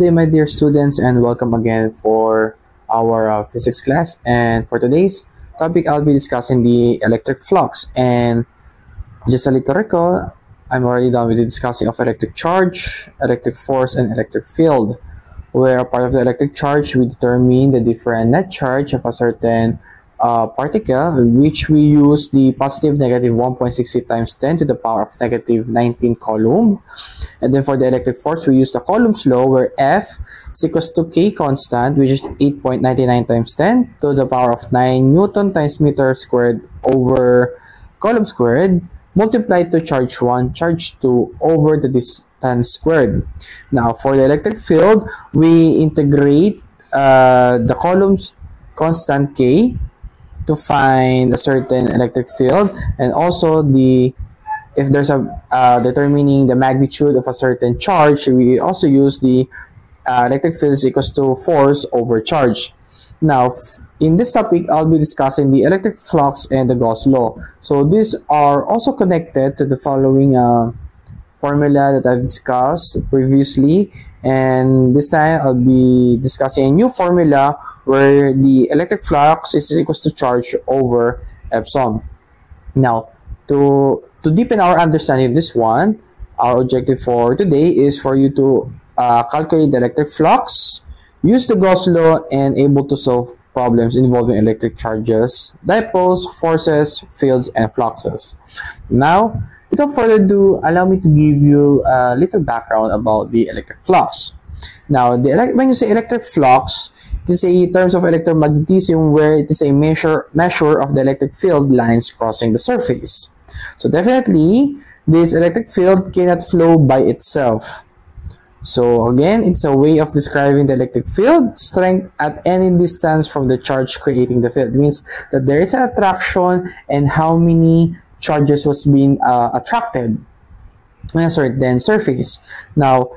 Good day, my dear students, and welcome again for our physics class. And for today's topic, I'll be discussing the electric flux. And just a little recall, I'm already done with the discussing of electric charge, electric force, and electric field. Where part of the electric charge, we determine the different net charge of a certain particle, which we use the positive negative 1.68 times 10 to the power of negative 19 coulomb. And then for the electric force, we use the Coulomb's law, where F is equals to K constant, which is 8.99 times 10 to the power of 9 Newton times meter squared over Coulomb squared, multiplied to charge 1, charge 2 over the distance squared. Now, for the electric field, we integrate the Coulomb's constant K to find a certain electric field, and also if there's a determining the magnitude of a certain charge, we also use the electric field is equals to force over charge. Now, in this topic, I'll be discussing the electric flux and the Gauss law. So these are also connected to the following formula that I've discussed previously, and this time I'll be discussing a new formula where the electric flux is equals to charge over epsilon. Now, to deepen our understanding of this one, our objective for today is for you to calculate the electric flux, use the Gauss law, and able to solve problems involving electric charges, dipoles, forces, fields, and fluxes. Now, without further ado, allow me to give you a little background about the electric flux. Now, when you say electric flux, it is a terms of electromagnetism where it is a measure of the electric field lines crossing the surface. So definitely, this electric field cannot flow by itself. So again, it's a way of describing the electric field strength at any distance from the charge creating the field. It means that there is an attraction and how many charges was being attracted on a certain surface. Now,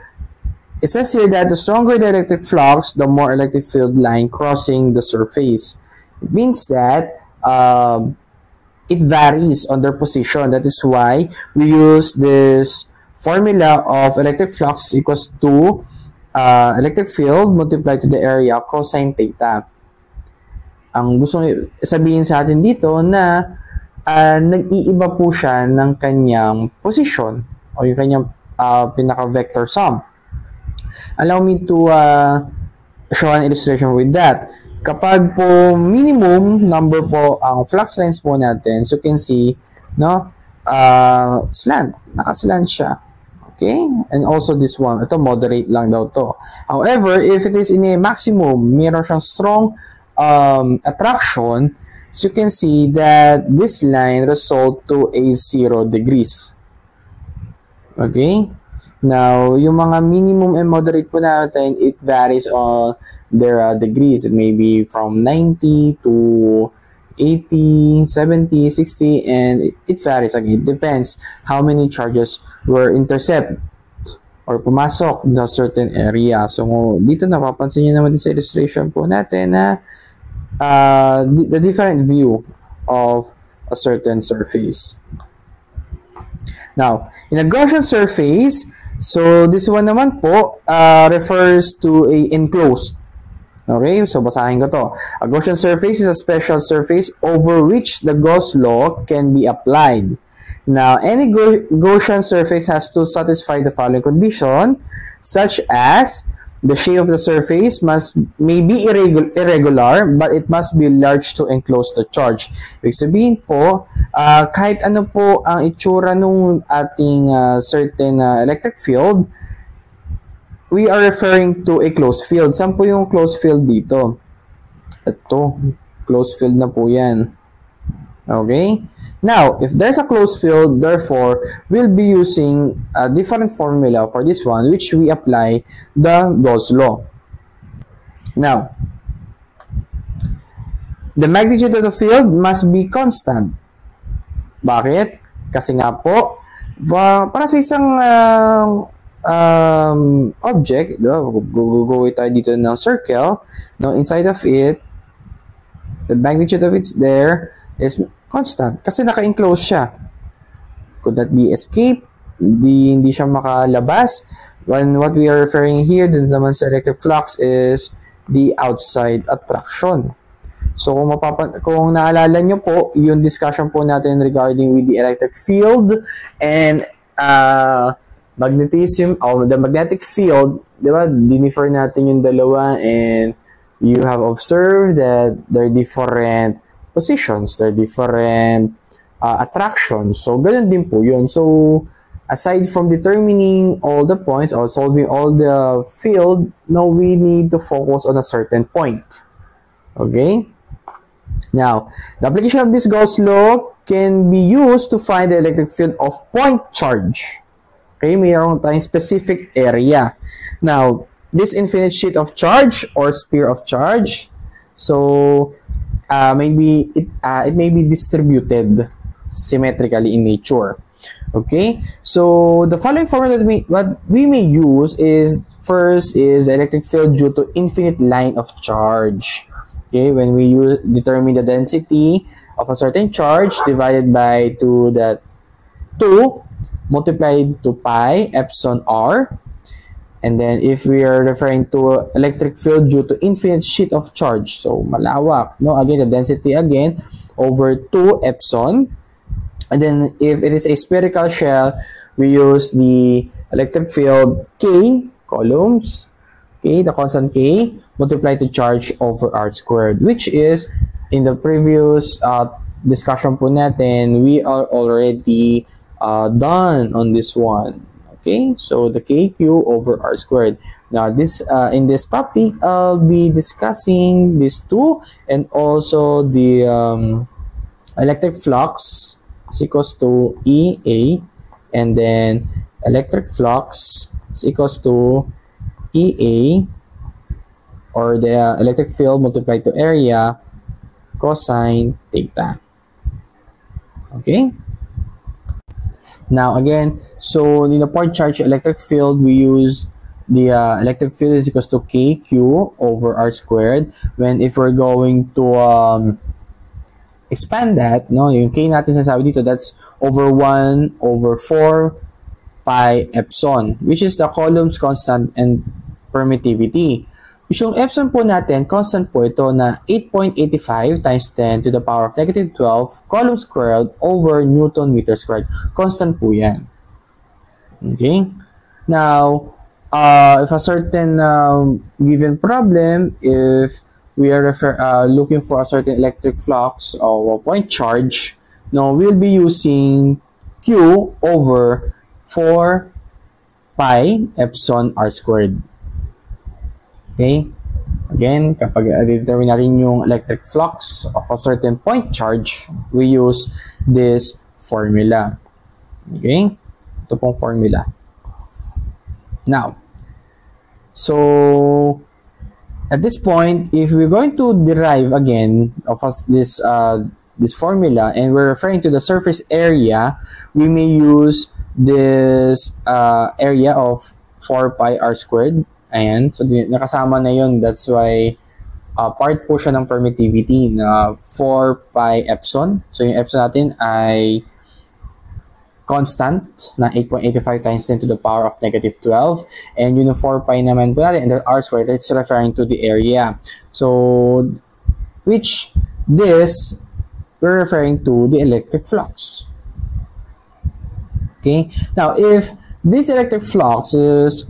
it says here that the stronger the electric flux, the more electric field line crossing the surface. It means that it varies on their position. That is why we use this formula of electric flux equals to electric field multiplied to the area cosine theta. Ang gusto sabihin sa atin dito na nag-iiba po siya ng kanyang position o yung kanyang pinaka-vector sum. Allow me to show an illustration with that. Kapag po minimum number po ang flux lines po natin, so you can see, no, slant, naka-slant siya. Okay? And also this one, ito moderate lang daw to. However, if it is in a maximum, meron siyang strong attraction, so you can see that this line result to a 0 degrees. Okay? Now, yung mga minimum and moderate po natin, it varies on their degrees. It may be from 90 to 80, 70, 60, and it varies again. It depends how many charges were intercept or pumasok in a certain area. So, dito napapansin nyo naman din sa illustration po natin na the different view of a certain surface. Now, in a Gaussian surface, so this one naman po refers to a enclosed. Okay, so basahin ko to. A Gaussian surface is a special surface over which the Gauss law can be applied. Now, any Gaussian surface has to satisfy the following condition, such as the shape of the surface may be irregular, but it must be large to enclose the charge. Ibig sabihin po, kahit ano po ang itsura nung ating certain electric field, we are referring to a closed field. Saan po yung closed field dito? Ito, closed field na po yan. Okay? Now, if there's a closed field, therefore, we'll be using a different formula for this one, which we apply the Gauss law. Now, the magnitude of the field must be constant. Bakit? Kasi nga po, para sa isang object, go tayo dito ng circle, no, inside of it, the magnitude of it there is constant kasi naka-enclose siya. Could that be escape? Hindi siya makalabas. When what we are referring here dun naman sa electric flux is the outside attraction. So kung naalala nyo po, yung discussion po natin regarding with the electric field and magnetism or the magnetic field, di ba? Diniffer natin yung dalawa, and you have observed that there are different positions, there are different attractions. So ganun din po yun. So aside from determining all the points or solving all the field, now we need to focus on a certain point. Okay? Now, the application of this Gauss law can be used to find the electric field of point charge. Okay, mayroon tayong specific area. Now, this infinite sheet of charge or sphere of charge, so maybe it may be distributed symmetrically in nature. Okay, so the following formula that we may use is, first is the electric field due to infinite line of charge. Okay, when we determine the density of a certain charge divided by 2, that 2 multiplied to pi epsilon r, and then if we are referring to electric field due to infinite sheet of charge, so malawak, no, again the density again over 2 epsilon, and then if it is a spherical shell, we use the electric field K coulombs, okay, the constant K multiplied to charge over r squared, which is in the previous discussion po natin, we are already done on this one. Okay, so the KQ over r squared. Now this in this topic, I'll be discussing these two, and also the electric flux is equals to EA, and then electric flux is equals to EA, or the electric field multiplied to area cosine theta. Okay. Now again, so in the point charge electric field, we use the electric field is equals to KQ over r squared. When if we're going to expand that, no, yung K natin sinasabi dito, that's over 1 over 4 pi epsilon, which is the Coulomb's constant and permittivity. Yung epsilon po natin, constant po ito na 8.85 times 10 to the power of negative 12 Coulomb squared over Newton meter squared. Constant po yan. Okay? Now, if a certain given problem, if we are looking for a certain electric flux or point charge, no, we'll be using Q over 4 pi epsilon r squared. Okay? Again, kapag determine natin yung electric flux of a certain point charge, we use this formula. Okay? Ito pong formula. Now, so at this point, if we're going to derive again of this formula, and we're referring to the surface area, we may use this area of 4 pi r squared. Ayan, so nakasama na yun. That's why part po siya ng permittivity na 4 pi epsilon. So yung epsilon natin ay constant na 8.85 times 10 to the power of negative 12. And yung 4 pi naman po natin, and the r squared, it's referring to the area. So, which this, we're referring to the electric flux. Okay? Now, if this electric flux is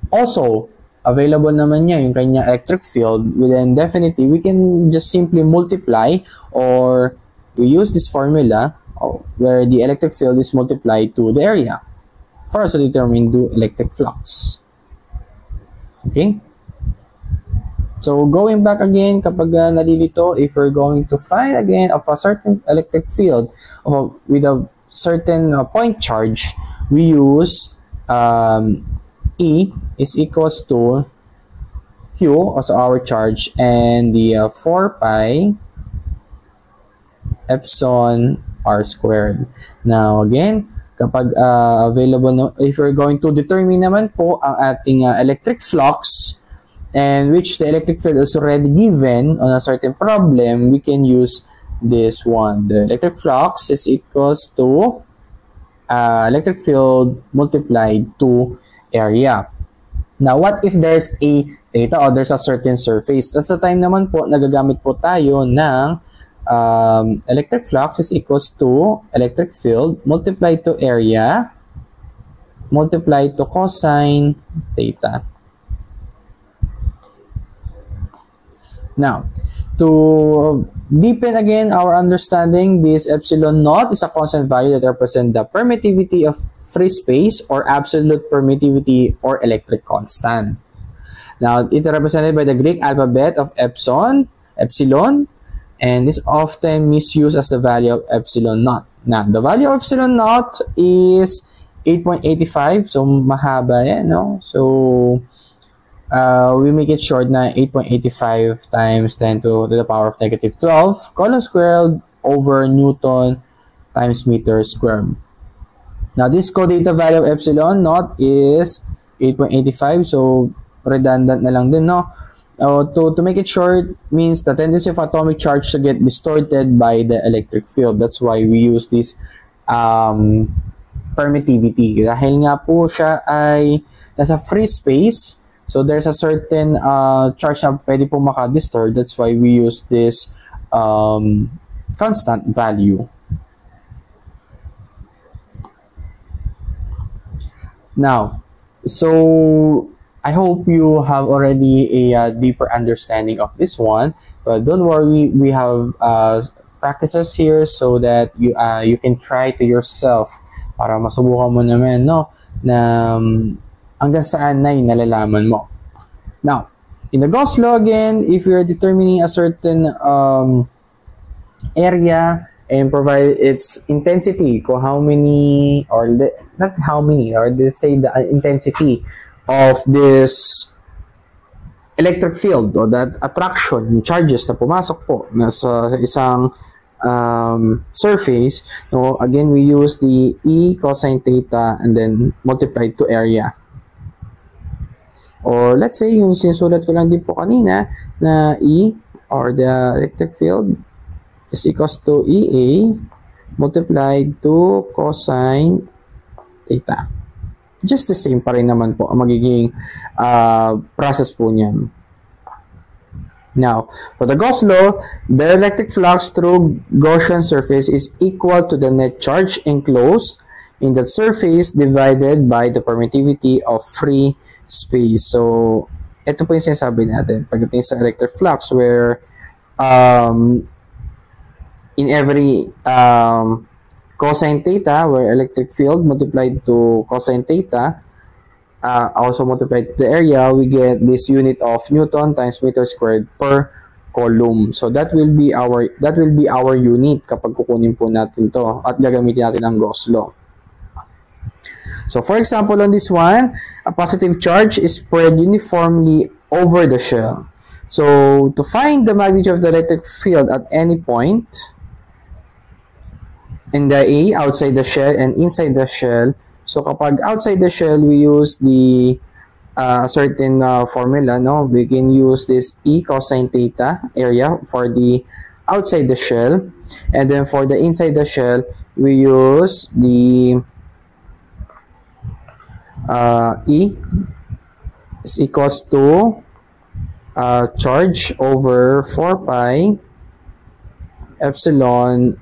also available naman niya yung kanya electric field, then definitely we can just simply multiply, or we use this formula where the electric field is multiplied to the area for us to determine the electric flux. Okay? So going back again, kapag nalilito, if we're going to find again of a certain electric field with a certain point charge, we use E is equals to Q, also our charge, and the 4 pi epsilon r squared. Now again, kapag available na, if we're going to determine naman po ang ating electric flux, and which the electric field is already given on a certain problem, we can use this one. The electric flux is equals to electric field multiplied to area. Now, what if there's a theta or there's a certain surface? That's the time naman po nagagamit po tayo ng electric flux is equals to electric field multiplied to area multiplied to cosine theta. Now, to deepen again our understanding, this epsilon naught is a constant value that represents the permittivity of free space or absolute permittivity or electric constant. Now, it is represented by the Greek alphabet of epsilon, and is often misused as the value of epsilon naught. Now, the value of epsilon naught is 8.85, so mahaba yan, no? So, we make it short na 8.85 times 10 to the power of negative 12 coulomb squared over Newton times meter squared. Now, this co-data value of epsilon naught is 8.85, so redundant na lang din, no? To make it short means the tendency of atomic charge to get distorted by the electric field. That's why we use this permittivity. Dahil nga po siya ay nasa free space, so there's a certain charge na pwede po maka-distort. That's why we use this constant value. Now, so I hope you have already a deeper understanding of this one, but don't worry, we have practices here so that you can try to yourself para masubukan mo naman, no, na hanggang saan na yung nalalaman mo. Now, in the Gauss law again, if you're determining a certain area and provide its intensity, kung how many, or not how many, or let's say the intensity of this electric field or that attraction, charges na pumasok po sa isang surface, no, again, we use the E cosine theta and then multiplied to area. Or let's say, yung sinusulat ko lang din po kanina na E or the electric field is equals to EA multiplied to cosine theta. Just the same pa rin naman po ang magiging process po niyan. Now, for the Gauss law, the electric flux through Gaussian surface is equal to the net charge enclosed in that surface divided by the permittivity of free space. So, ito po yung sinasabi natin pagdating sa electric flux where in every cosine theta, where electric field multiplied to cosine theta, also multiplied to the area, we get this unit of Newton times meter squared per coulomb. So that will be our unit kapag kukunin po natin to at gagamitin natin ang Gauss law. So for example, on this one, a positive charge is spread uniformly over the shell. So to find the magnitude of the electric field at any point in the A, outside the shell and inside the shell, so kapag outside the shell, we use the certain formula, no? We can use this E cosine theta area for the outside the shell, and then for the inside the shell, we use the E is equals to charge over 4 pi epsilon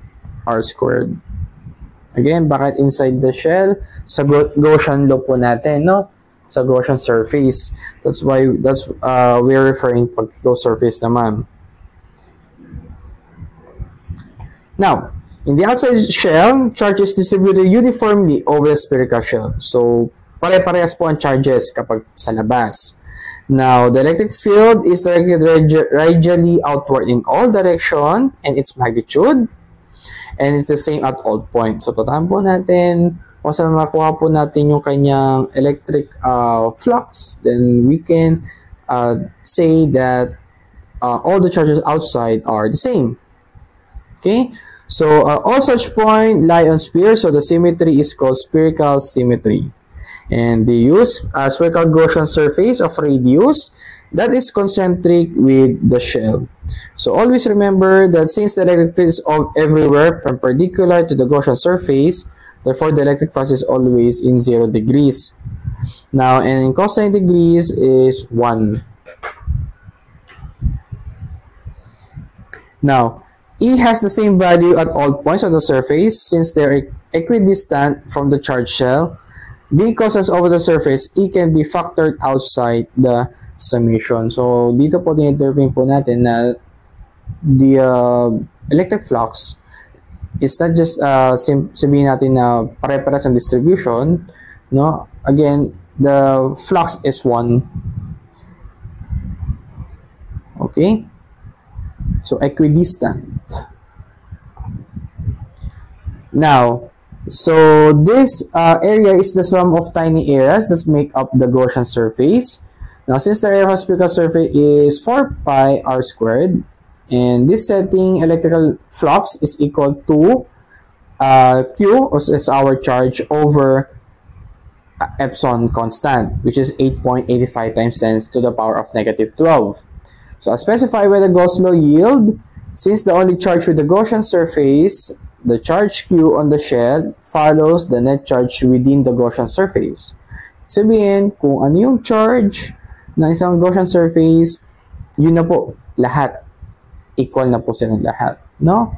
r squared. Again, bakit inside the shell? Sa Gaussian law po natin, no? Sa Gaussian surface. That's why we're referring pag closed surface naman. Now, in the outside shell, charge is distributed uniformly over the spherical shell. So, pare-parehas po ang charges kapag sa labas. Now, the electric field is directed radially outward in all direction and its magnitude, and it's the same at all points. So, tatahan po natin, kung saan makuha po natin yung kanyang electric flux, then we can say that all the charges outside are the same. Okay? So, all such points lie on sphere, so the symmetry is called spherical symmetry. And they use a spherical Gaussian surface of radius that is concentric with the shell. So always remember that since the electric field is everywhere perpendicular to the Gaussian surface, therefore the electric flux is always in 0 degrees. Now, and cos 90 degrees is 1. Now, E has the same value at all points on the surface since they're equidistant from the charged shell. Being constant over the surface, E can be factored outside the summation. So, dito po dinitermine po natin na the electric flux is not just sabihin natin na pare-pares ang distribution, no? Again, the flux is 1. Okay? So, equidistant. Now, so this area is the sum of tiny areas that make up the Gaussian surface. Now, since the area of a spherical surface is 4 pi r squared, and this setting electrical flux is equal to Q, is our charge, over epsilon constant, which is 8.85 times 10 to the power of -12. So, as specified by the Gauss law yield, since the only charge with the Gaussian surface, the charge Q on the shell follows the net charge within the Gaussian surface. Sabihin, kung ano yung charge ng isang Gaussian surface, yun na po, lahat. Equal na po silang lahat, no?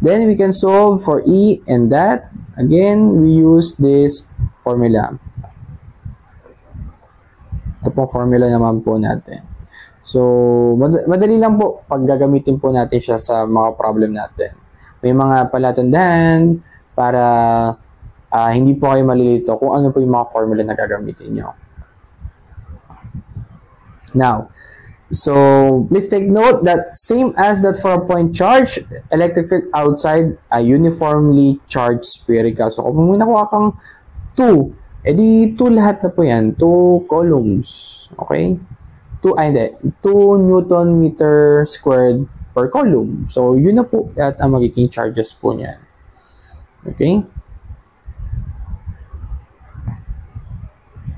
Then, we can solve for E and that. Again, we use this formula. Ito pong formula naman po natin. So, madali lang po pag gagamitin po natin siya sa mga problem natin. May mga palatandaan para hindi po kayo malilito kung ano po yung mga formula na gagamitin nyo. Now, so please take note that same as that for a point charge, electric field outside ay uniformly charged spherical. So, kung may nakuha kang 2, edi 2 lahat na po yan. 2 columns. Okay? 2 Newton meter squared per column. So, yun na po at ang magiging charges po niyan. Okay?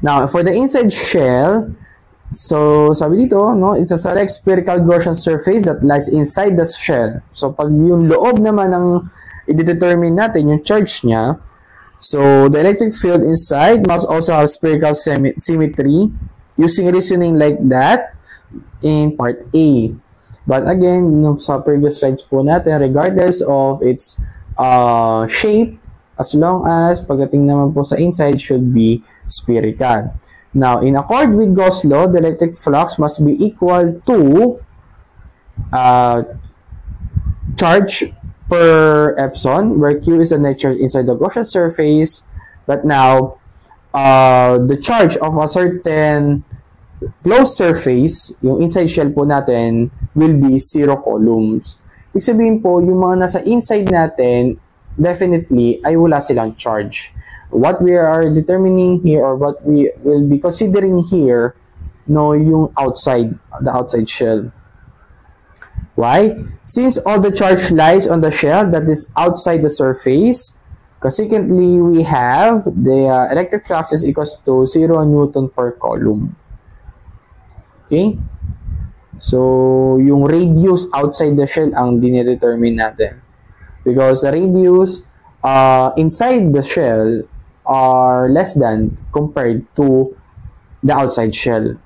Now, for the inside shell, so sabi dito, no, it's a select spherical Gaussian surface that lies inside the shell. So, pag yung loob naman ng i-determine natin, yung charge niya, so the electric field inside must also have spherical symmetry using reasoning like that in part A. But again, sa previous slides po natin, regardless of its shape, as long as pagdating naman po sa inside should be spherical. Now, in accord with Gauss law, the electric flux must be equal to charge per epsilon, where Q is the net charge inside the Gaussian surface. But now, the charge of a certain closed surface, yung inside shell po natin, will be 0 columns. Ibig sabihin po, yung mga nasa inside natin, definitely, ay wala silang charge. What we are determining here, or what we will be considering here, no, yung outside, the outside shell. Why? Since all the charge lies on the shell that is outside the surface, consequently, we have the electric flux is equals to 0 Newton per column. Okay? So, yung radius outside the shell ang dinedetermine natin. Because the radius inside the shell are less than compared to the outside shell.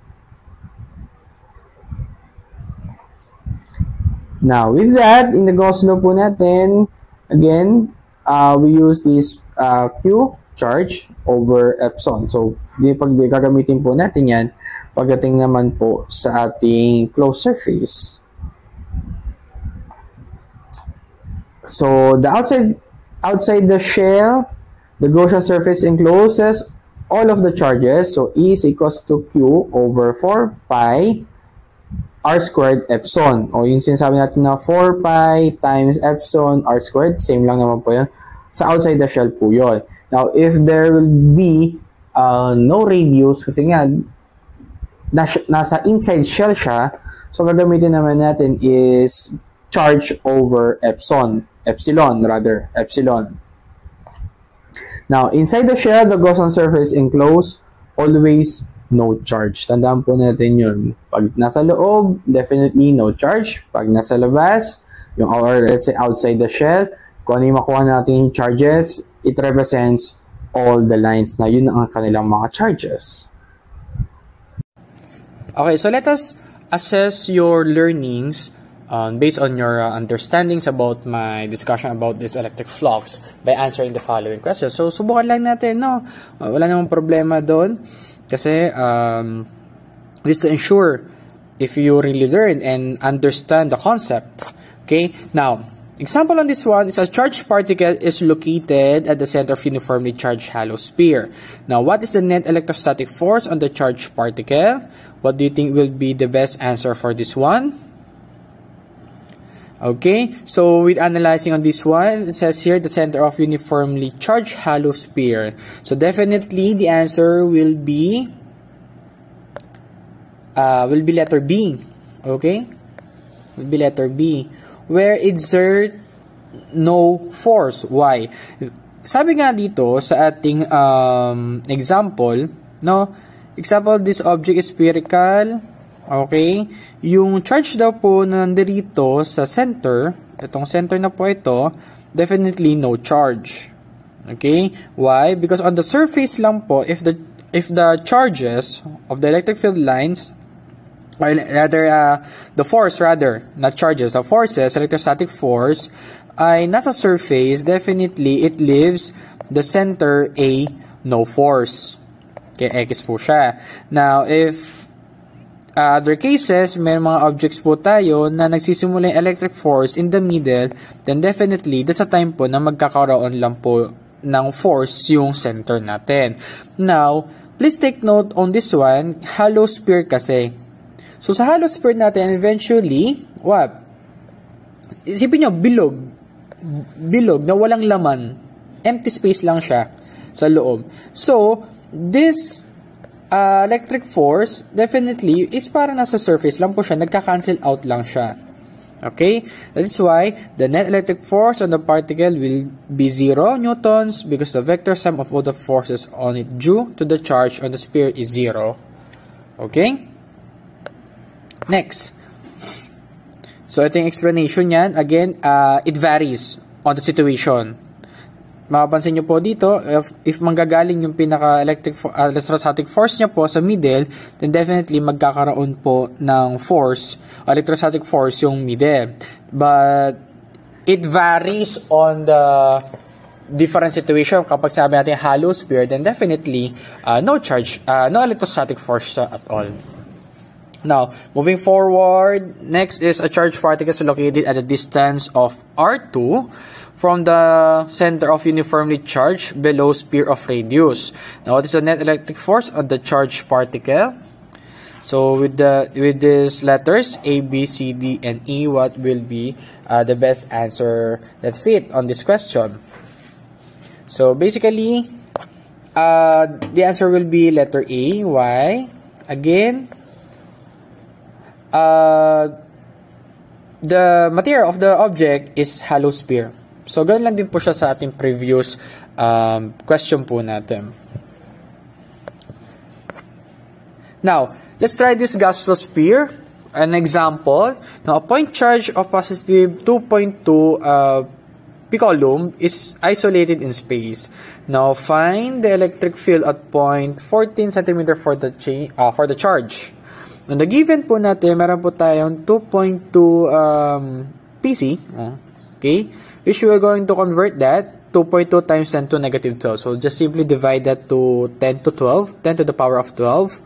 Now, with that, in the Gauss law po natin, again, we use this Q, charge, over epsilon. So, pag gagamitin po natin yan, pagdating naman po sa ating closed surface. So, the outside the shell, the Gaussian surface encloses all of the charges. So, E is equals to Q over 4 pi r squared epsilon. O yung sinasabi natin na 4 pi times epsilon r squared, same lang naman po yun. Sa outside the shell po yun. Now, if there will be no radius, kasi nga, nasa inside shell siya, so gagamitin naman natin is charge over epsilon. Now, inside the shell, the Gaussian surface enclosed, always no charge. Tandaan po natin yun. Pag nasa loob, definitely no charge. Pag nasa labas, or let's say outside the shell, kung ano yung makuha natin yung charges, it represents all the lines na yun ang kanilang mga charges. Okay, so let us assess your learnings based on your understandings about my discussion about this electric flux by answering the following questions. So, subukan lang natin, no? Wala namang problema doon. Kasi, this to ensure if you really learn and understand the concept. Okay? Now, example on this one is a charged particle is located at the center of uniformly charged hollow sphere. Now, what is the net electrostatic force on the charged particle? What do you think will be the best answer for this one? Okay, so with analyzing on this one, it says here the center of uniformly charged hollow sphere. So definitely the answer will be letter B. Okay, will be letter B, where exert no force. Why? Sabi nga dito sa ating example, no? Example, this object is spherical. Okay? Yung charge daw po na nandito sa center, itong center na po ito, definitely no charge. Okay? Why? Because on the surface lang po, if the charges of the electric field lines, or rather, the force rather, not charges, the forces, electrostatic force, ay nasa surface, definitely it leaves the center A no force. Okay, X po siya. Now, if other cases, may mga objects po tayo na nagsisimula yung electric force in the middle, then definitely, that's a time po na magkakaroon lang po ng force yung center natin. Now, please take note on this one, hollow sphere kasi. So, sa hollow sphere natin, eventually, what? Isipin nyo, bilog na walang laman. Empty space lang siya sa loob. So, this electric force, definitely, is para nasa surface lang po siya. Nagka-cancel out lang siya. Okay? That is why the net electric force on the particle will be 0 newtons because the vector sum of all the forces on it due to the charge on the sphere is 0. Okay? Next. So, ito yung explanation yan. Again, it varies on the situation. Mapapansin nyo po dito, if manggagaling yung pinaka-electrostatic force niya po sa middle, then definitely magkakaroon po ng force, electrostatic force yung middle. But it varies on the different situation. Kapag sabi natin hollow sphere, then definitely no electrostatic force at all. Now, moving forward, next is a charged particle located at a distance of R2 from the center of uniformly charged below sphere of radius. Now, what is the net electric force on the charged particle? So, with these letters A, B, C, D, and E, what will be the best answer that fit on this question? So, basically, the answer will be letter A. Why? Again, the material of the object is hollow sphere. So, ganoon lang din po siya sa ating previous question po natin. Now, let's try this gaseous sphere. An example. Now, a point charge of positive 2.2 picoulomb is isolated in space. Now, find the electric field at point 14 cm for the charge. On the given po natin, meron po tayong 2.2 PC. Okay? Which we are going to convert that 2.2 times 10 to negative 12. So, just simply divide that to 10 to 12, 10 to the power of 12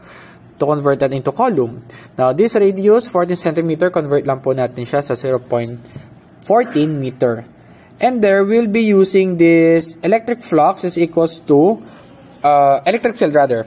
to convert that into coulomb. Now, this radius, 14 cm, convert lang po natin siya sa 0.14 meter. And there, we'll be using this electric flux is equals to, electric field rather.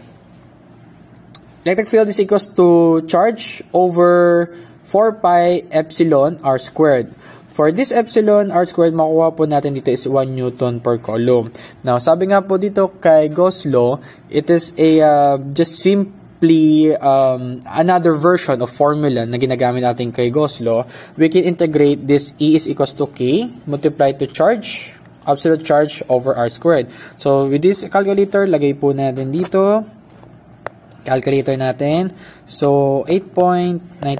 Electric field is equals to charge over 4 pi epsilon r squared. For this epsilon r squared, makuha po natin dito is 1 Newton per coulomb. Now, sabi nga po dito kay Gauss law, it is a just simply another version of formula na ginagamit natin kay Gauss law. We can integrate this E is equals to K multiplied to charge, absolute charge over r squared. So, with this calculator, lagay po natin dito. Calculator natin. So, 8.99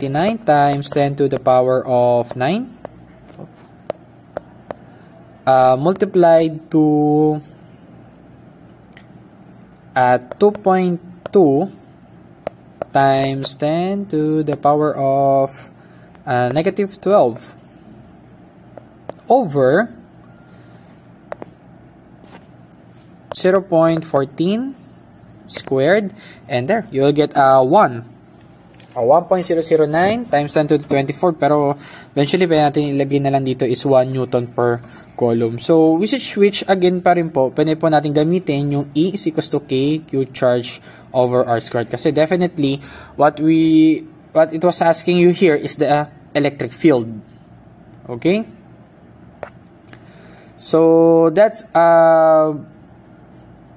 times 10 to the power of 9. Multiplied to at 2.2 times 10 to the power of negative 12 over 0.14 squared, and there you will get 1.009 times 10 to the 24, pero eventually pwede natin ilagay na lang dito is 1 Newton per column. So which again pa rin po, pwede po natin gamitin yung E is equals to K Q charge over R squared, kasi definitely what it was asking you here is the electric field. Okay, so that's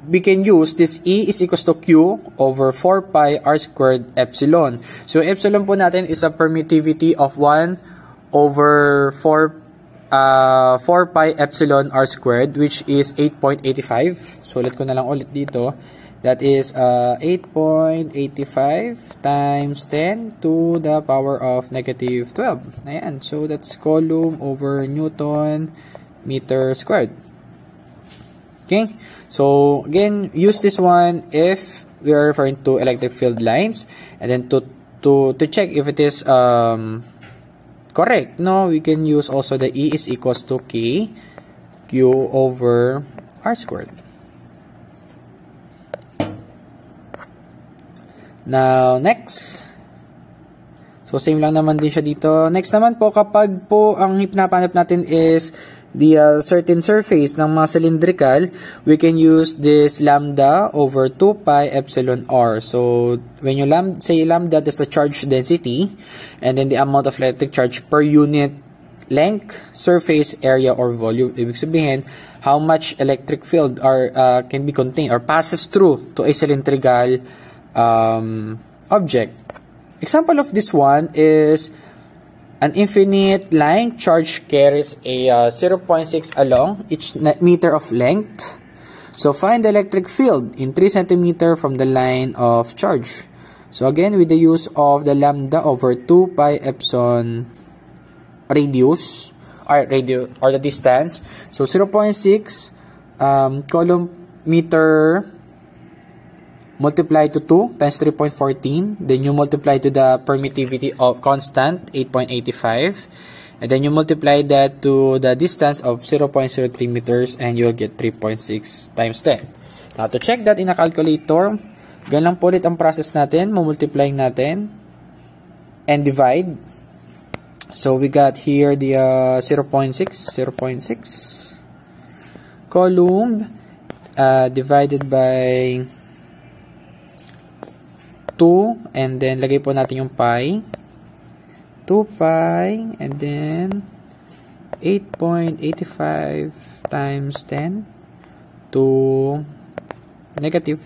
we can use this E is equals to Q over 4 pi R squared epsilon. So epsilon po natin is a permittivity of 1 over 4 pi epsilon R squared, which is 8.85. So ulit ko na lang ulit dito. That is 8.85 times 10 to the power of negative 12. Ayan. So that's Coulomb over Newton meter squared. Okay. So again, use this one if we are referring to electric field lines, and then to check if it is correct. No, we can use also the E is equals to K Q over R squared. Now next, so same lang naman din siya dito. Next naman po, kapag po ang hinahanap natin is the certain surface ng mga cylindrical, we can use this lambda over 2 pi epsilon r. So when you say lambda, that's the charge density, and then the amount of electric charge per unit length, surface area, or volume. Ibig sabihin, how much electric field can be contained or passes through to a cylindrical object. Example of this one is an infinite line charge carries a 0.6 along each meter of length. So find the electric field in 3 cm from the line of charge. So again, with the use of the lambda over 2 pi epsilon radius or the distance. So 0.6 coulomb meter multiply to 2 times 3.14, then you multiply to the permittivity of constant 8.85, and then you multiply that to the distance of 0.03 meters, and you'll get 3.6 times 10. Now to check that in a calculator, ganun lang po ulit ang process natin, multiplying natin and divide. So we got here the 0.6 coulomb divided by 2, and then lagay po natin yung pi, 2 pi, and then 8.85 times 10 to negative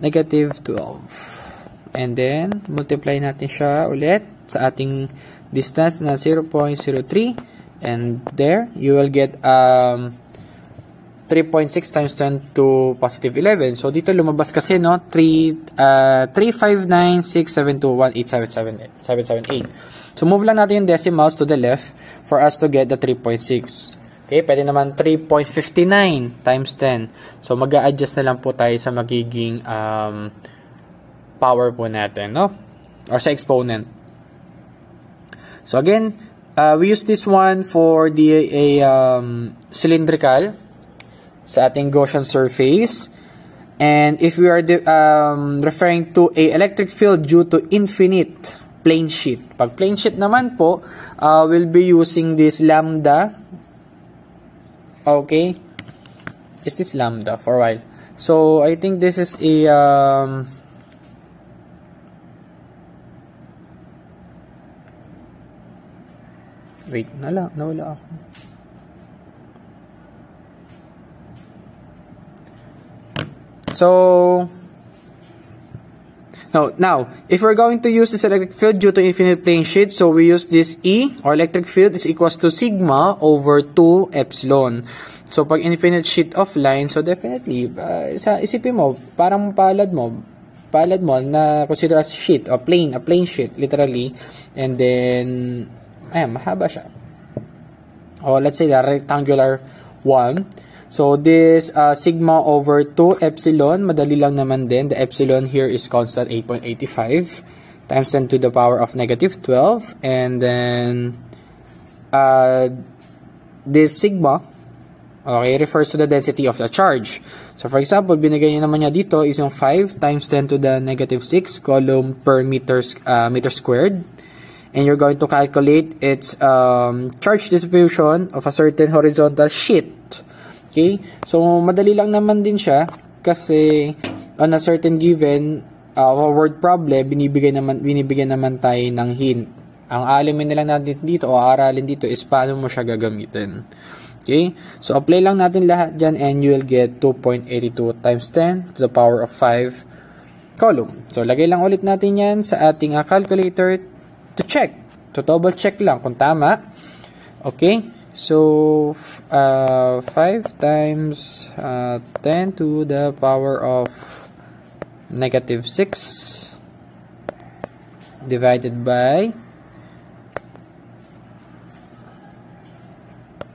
12, and then multiply natin siya ulit sa ating distance na 0.03, and there you will get 3.6 times 10 to positive 11. So dito lumabas kasi no 35967218778. So move lang natin yung decimals to the left for us to get the 3.6. Okay, pwede naman 3.59 times 10. So mag-a-adjust na lang po tayo sa magiging power po natin, no? Or sa exponent. So again, we use this one for the cylindrical sa ating Gaussian surface, and if we are referring to a electric field due to infinite plane sheet. Pag plane sheet naman po, we'll be using this lambda. Okay, is this lambda for a while? So I think this is a wait, nawala ako. So now, if we're going to use this electric field due to infinite plane sheet, so we use this E, or electric field, is equals to sigma over 2 epsilon. So pag infinite sheet of line, so definitely, isipin mo, parang palad mo na consider as sheet, or plane, a plane sheet, literally, and then, ayan, mahaba siya. Or let's say the rectangular one. So this sigma over 2 epsilon, madali lang naman din. The epsilon here is constant 8.85 times 10 to the power of negative 12. And then this sigma, okay, refers to the density of the charge. So for example, binigay niya naman niya dito is yung 5 times 10 to the negative 6 coulomb per meter squared. And you're going to calculate its charge distribution of a certain horizontal sheet. Okay? So, madali lang naman din siya kasi on a certain given word problem, binibigyan naman tayo ng hint. Ang alamin na lang natin dito o aralin dito is paano mo siya gagamitin. Okay? So, apply lang natin lahat dyan and you will get 2.82 times 10 to the power of 5 coulomb. So, lagay lang ulit natin yan sa ating calculator to check. To double check lang kung tama. Okay? So, 5 times 10 to the power of negative 6 divided by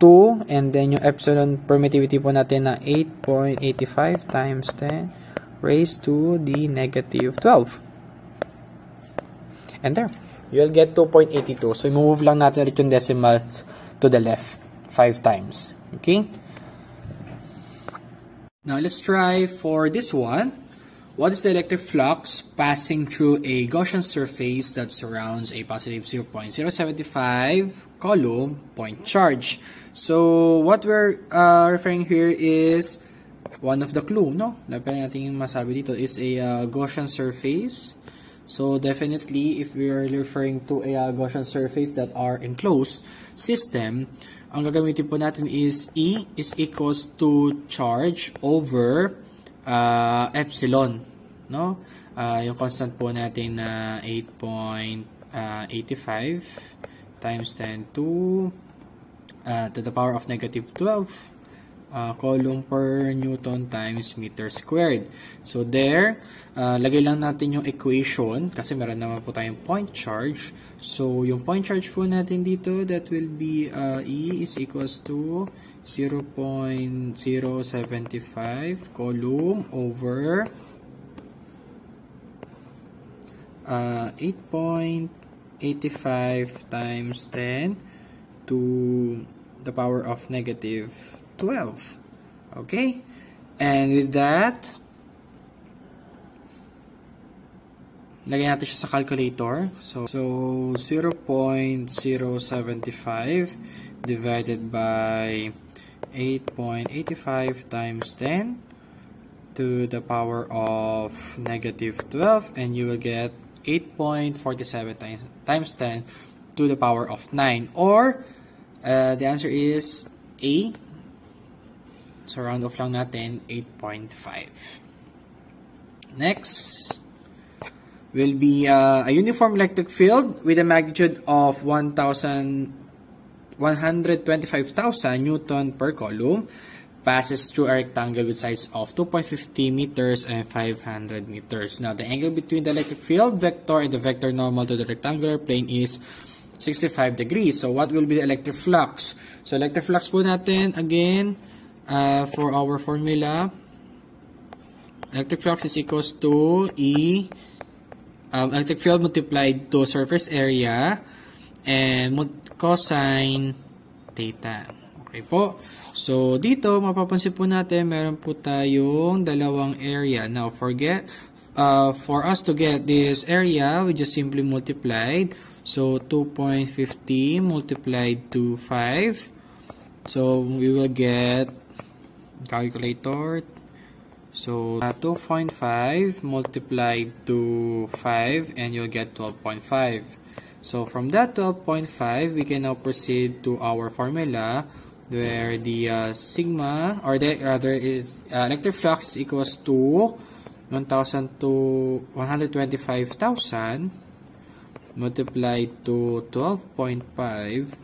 2, and then yung epsilon permittivity po natin na 8.85 times 10 raised to the negative 12. And there, you'll get 2.82. So, move lang natin ulit yung decimals to the left 5 times. Okay? Now, let's try for this one. What is the electric flux passing through a Gaussian surface that surrounds a positive 0.075 coulomb point charge? So, what we're referring here is one of the clue, no? Dapat natin masabi dito is a Gaussian surface. So, definitely, if we are referring to a Gaussian surface that are enclosed system, ang gagamitin po natin is E is equals to charge over epsilon, no? Yung constant po natin na 8.85 times 10 to the power of negative 12 coulomb per newton times meter squared. So there, lagay lang natin yung equation kasi meron naman po tayong point charge. So yung point charge po natin dito, that will be E is equals to 0.075 coulomb over 8.85 times 10 to the power of negative 12. Okay? And with that, lagyan natin siya sa calculator. So 0.075 divided by 8.85 times 10 to the power of negative 12, and you will get 8.47 times 10 to the power of 9, or the answer is A. So round off lang natin, 8.5. Next will be a uniform electric field with a magnitude of 125,000 Newton per coulomb passes through a rectangle with sides of 2.50 meters and 500 meters. Now, the angle between the electric field vector and the vector normal to the rectangular plane is 65 degrees. So, what will be the electric flux? So, electric flux po natin, again, for our formula, electric flux is equals to E, electric field multiplied to surface area, and cosine theta. Okay po. So, dito, mapapansin po natin, meron po tayong dalawang area. Now, for us to get this area, we just simply multiplied. So, 2.50 multiplied to 5. So, we will get calculator. So, 2.5 multiplied to 5, and you'll get 12.5. So, from that 12.5, we can now proceed to our formula, where the sigma, or rather is electric flux equals to 1,000 to 125,000 multiplied to 12.5,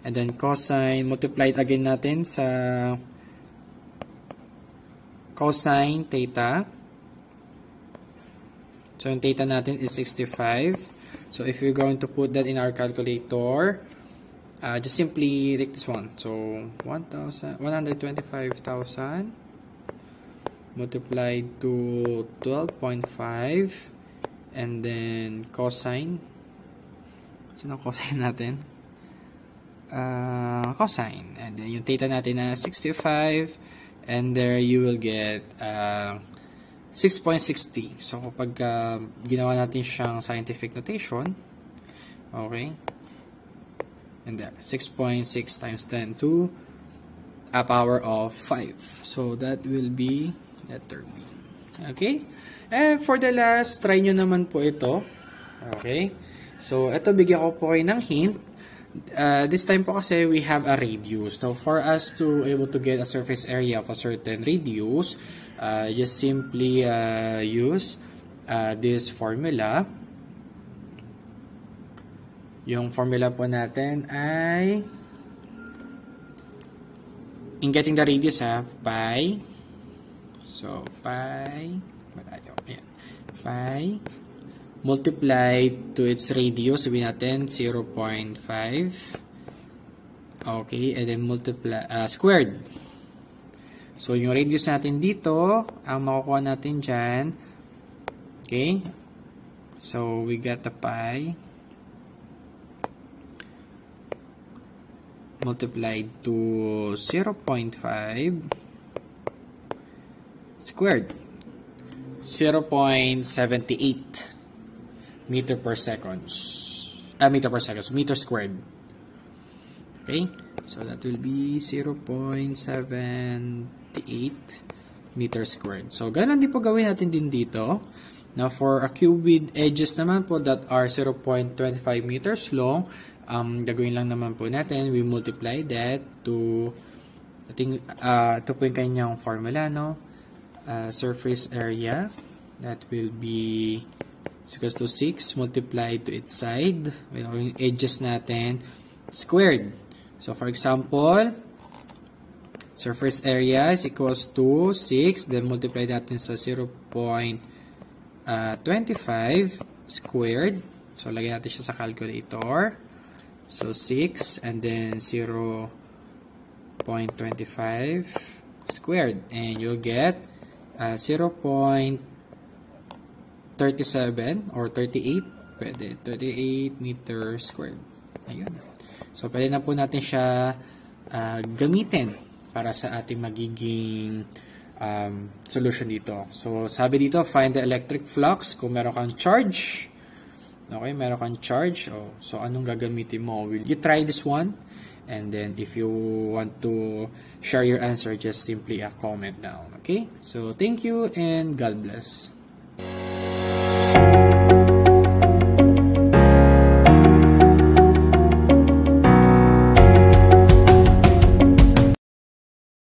and then cosine multiplied again natin sa cosine theta. So yung theta natin is 65. So if you're going to put that in our calculator, just simply take this one. So 125,000 multiplied to 12.5 and then cosine. Sino cosine natin? Cosine. And then yung theta natin na 65 and there you will get 6.60. So kapag ginawa natin siyang scientific notation, okay, and there 6.6 times 10 to a power of 5. So that will be letter B. Okay? And for the last, try nyo naman po ito. Okay? So, ito bigyan ko po kayo ng hint. This time po kasi we have a radius. So, for us to able to get a surface area of a certain radius, just simply use this formula. Yung formula po natin ay in getting the radius pi. So, pi malayo. Ayan. Pi multiplied to its radius, sabihin natin 0.5. Okay, and then multiply squared. So, yung radius natin dito, ang makukuha natin dyan, okay, so we got the pi multiplied to 0.5 squared, 0.78 meter per second. Meter squared. Okay, so that will be 0.78 meter squared. So, ganun din po gawin natin din dito. Now, for a cube with edges naman po that are 0.25 meters long, gagawin lang naman po natin, we multiply that to, I think, ito po yung kanyang formula, no? Surface area, that will be equals to 6 multiplied to its side, yung edges natin, squared. So, for example, surface area is equals to 6, then multiply natin sa 0.25 squared. So, lagyan natin siya sa calculator. So, 6 and then 0.25 squared. And you'll get 0.37 or 38. Pwede. 38 meter squared. Ayun. So, pwede na po natin siya gamitin para sa ating magiging solution dito. So, sabi dito, find the electric flux kung meron kang charge. Okay, meron kang charge. So, anong gagamitin mo? Will you try this one? And then, if you want to share your answer, just simply comment down. Okay? So, thank you and God bless.